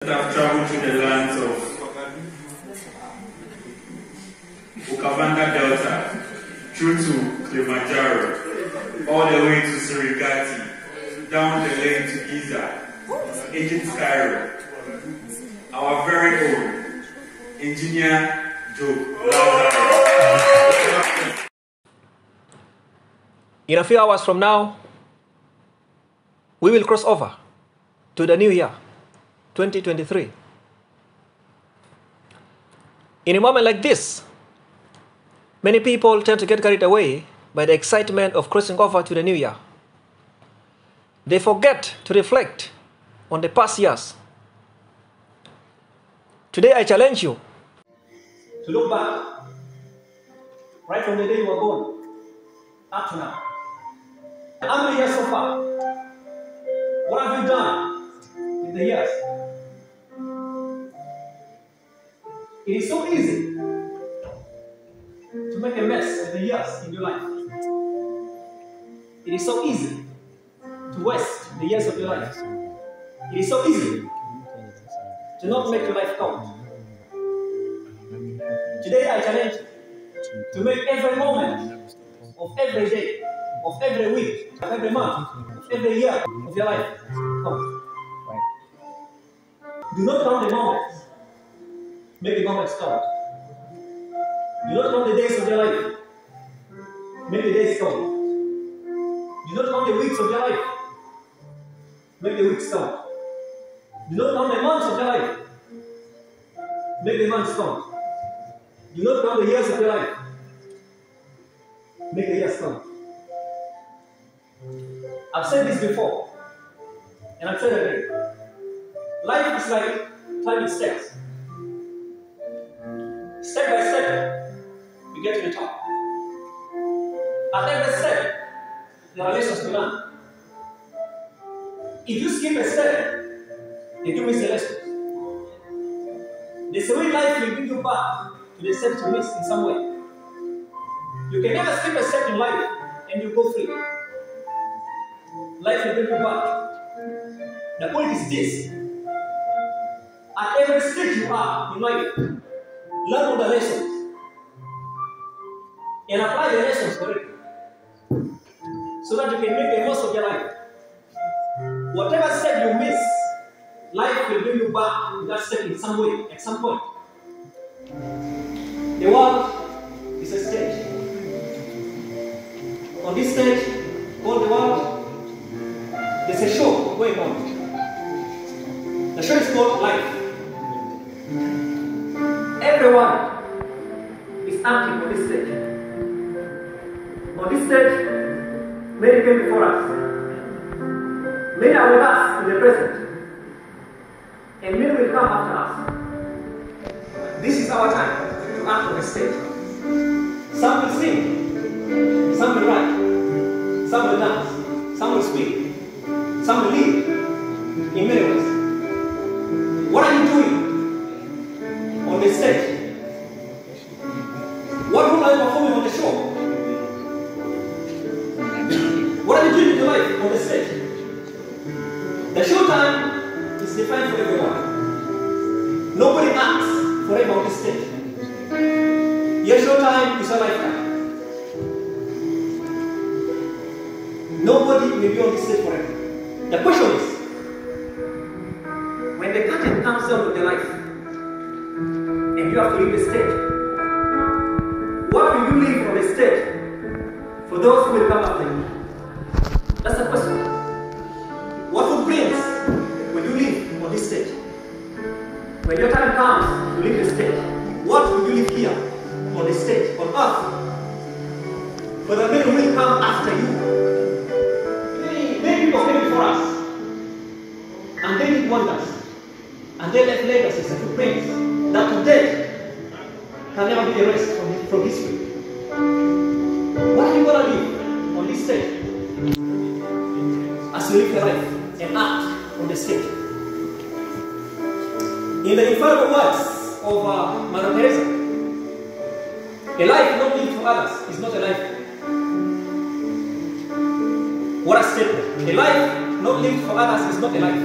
I've traveled to the lands of Ukavanda Delta, through to Kilimanjaro, all the way to Serengeti, down the lane to Giza, Egypt Cairo, our very own engineer Joe Lazarus. In a few hours from now, we will cross over to the new year, 2023. In a moment like this, many people tend to get carried away by the excitement of crossing over to the new year. They forget to reflect on the past years. Today I challenge you to look back, right from the day you were born up to now. How many years so far? What have you done in the years? It is so easy to make a mess with the years in your life. It is so easy to waste the years of your life. It is so easy to not make your life count. Today I challenge you to make every moment of every day, of every week, of every month, of every year of your life count. Do not count the moments. Make the moments count. Do not count the days of your life. Make the days count. Do not count the weeks of your life. Make the weeks count. Do not count the months of your life. Make the months count. Do not count the years of your life. Make the years count. I've said this before, and I've said it again. Life is like climbing steps. Step by step, we get to the top. At every step, there are lessons to learn. If you skip a step, then you miss the lesson. There's a way life will bring you back to the steps you missed in some way. You can never skip a step in life and you go free. Life will bring you back. The point is this. At every stage you are in life, learn all the lessons and apply the lessons correctly so that you can make the most of your life. Whatever step you miss, life will bring you back to that step in some way, at some point. The world is a stage. On this stage, called the world, there's a show going on. The show is called life. Everyone is acting on this stage. On this stage, many came before us. Many are with us in the present. And many will come after us. This is our time to act on the stage. Some will sing, some will write, some will dance, some will speak, some will lead in many ways. What are you doing on the stage? What role are you performing on the show? What are you doing in your life on the stage? The show time is defined for everyone. Nobody acts forever on this stage. Your show time is your lifetime. Nobody will be on this stage forever. The question is, when the curtain comes down with your life, and you have to leave the stage, what will you leave on the stage for those who will come after you? That's the question. What footprints will you leave on this stage? When your time comes to leave the stage, what will you leave here on the stage, on earth? For the men who will come after you. Many people came before us, and they did wonders, and they left legacies and footprints that today can never be erased from history. What are you going to leave on this stage as you live your life and act on the stage? In the infallible words of Mother Teresa, a life not lived for others is not a life. What a statement. A life not lived for others is not a life.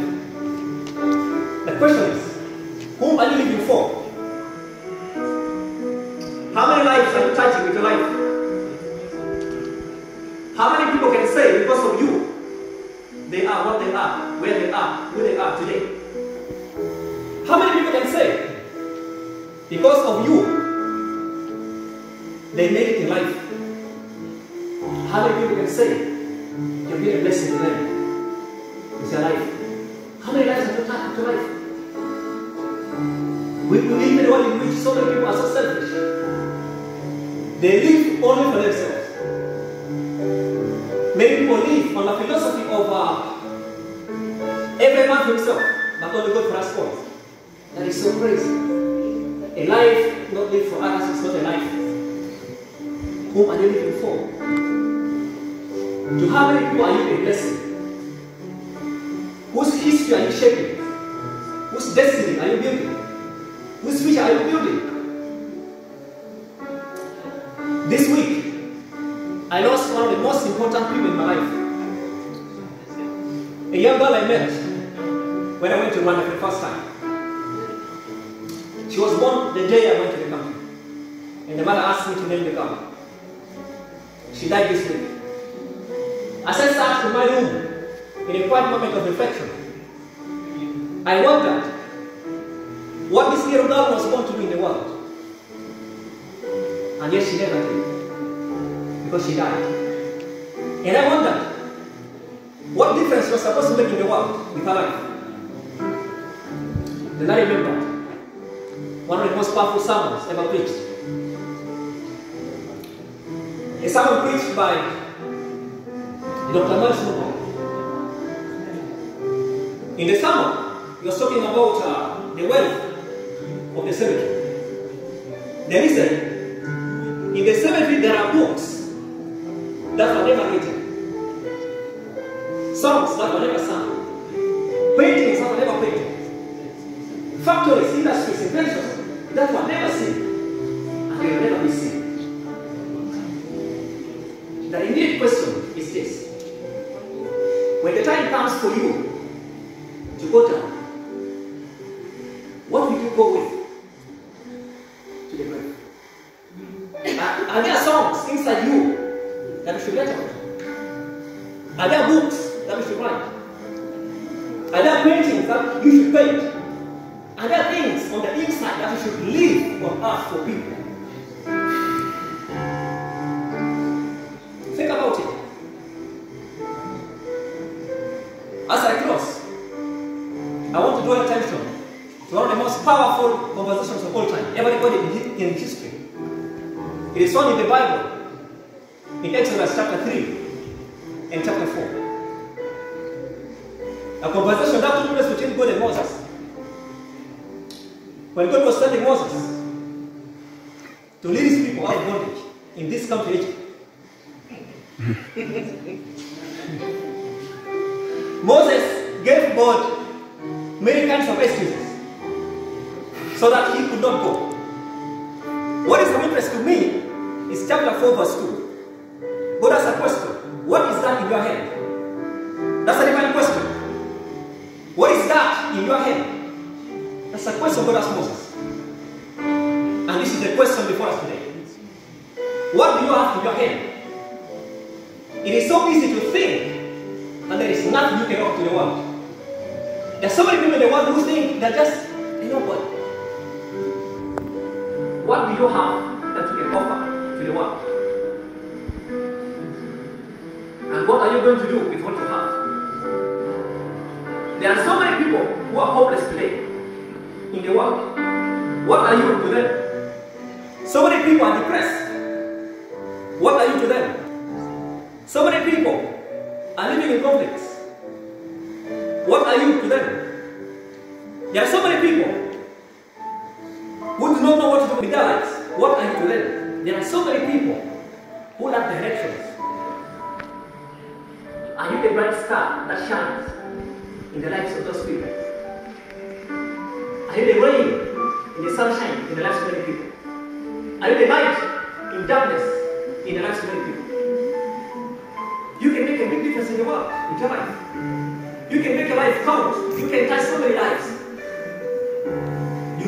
The question is, Whom are you living for? How many lives are you touching with your life? How many people can say because of you, they are what they are, where they are, who they are today? How many people can say because of you, they made it in life? How many people can say you've been a blessing to them with your life? How many lives have you touched with your life? We live in a world in which so many people are so selfish. They live only for themselves. Many people live on the philosophy of every man for himself, but only God for us all. That is so crazy. A life not lived for others is not a life. Whom are you living for? To how many people are you a blessing? Whose history are you shaping? Whose destiny are you building? Whose future are you building? This week, I lost one of the most important people in my life. A young girl I met when I went to Rwanda for the first time. She was born the day I went to the country. And the mother asked me to name the girl. She died this week. As I sat in my room, in a quiet moment of reflection, I wondered what this little girl was born to do in the world. And yet she never did, because she died. And I wondered what difference she was supposed to make in the world with her life. Then I remembered one of the most powerful sermons ever preached. A sermon preached by Dr. Lazarus. In the sermon, he was talking about the wealth of the cemetery. Then he said, in the cemetery there are books that were never written, songs that were never sung, paintings that were never painted, factories, industries, inventions that were never seen, and they will never be seen. The immediate question is this: when the time comes for you to go down, what will you go with to the grave? Are there songs inside you that you should let out? Are there books that you should write? Are there paintings that you should paint? Are there things on the inside that you should leave on earth for people? Think about it. As I close, I want to draw attention to one of the most powerful conversations of all time, ever recorded in history. It is found in the Bible, in Exodus chapter 3 and chapter 4. A conversation that took place between God and Moses. When God was sending Moses to lead his people out of bondage in this country, Egypt. Moses gave God many kinds of excuses so that he could not go. What is of interest to me is chapter 4 verse 2. God asks a question. What is that in your hand? That's a divine question. What is that in your hand? That's a question God asked Moses. And this is the question before us today. What do you have in your hand? It is so easy to think that there is nothing you can offer to the world. There are so many people in the world who think they're just, what? What do you have that you can offer to the world? And what are you going to do with what you have? There are so many people who are hopeless today in the world. What are you to them? So many people are depressed. What are you to them? So many people are living in conflicts. What are you to them? There are so many people who do not know what to do with their lives. What are you to them? There are so many people who lack directions. Are you the bright star that shines in the lives of those people? Are you the rain in the sunshine in the lives of many people? Are you the light in darkness in the lives of many people? You can make a big difference in the world with your life. You can make your life count. You can touch so many lives. You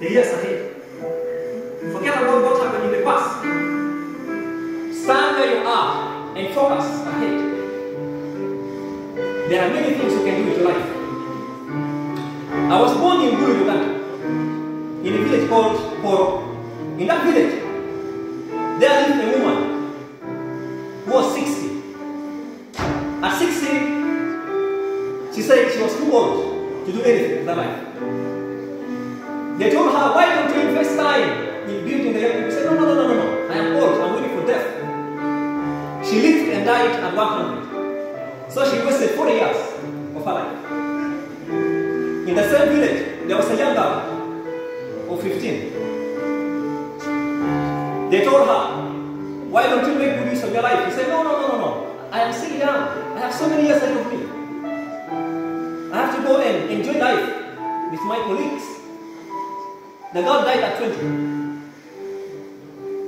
the years ahead. Forget about what happened in the past. Stand where you are and focus ahead. There are many things you can do with your life. I was born in Gulu, Uganda, in a village called Poro. In that village, there lived a woman who was 60. At 60, she said she was too old to do anything with her life. They told her, why don't you invest time in building the young people? She said, no. I am old, I'm waiting for death. She lived and died at 100. So she wasted 40 years of her life. In the same village, there was a young girl of 15. They told her, why don't you make good use of your life? She said, no. I am still young. I have so many years ahead of me. I have to go and enjoy life with my colleagues. The girl died at 20.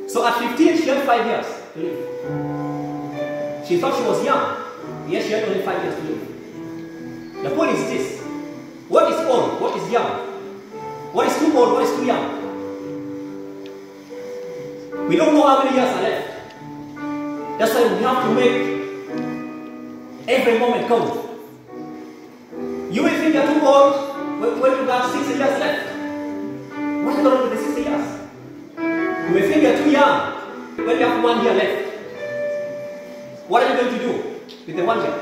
So at 15, she had 5 years to live. She thought she was young. Yes, she had only 5 years to live. The point is this. What is old? What is young? What is too old? What is too young? We don't know how many years are left. That's why we have to make every moment count. You may think you're too old when you got 60 years left. What are you going to do with the 60 years? You may think you're too young when you have 1 year left. What are you going to do with the 1 year?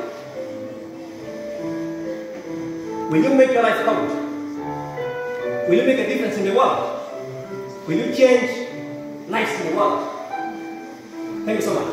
Will you make your life count? Will you make a difference in the world? Will you change lives in the world? Thank you so much.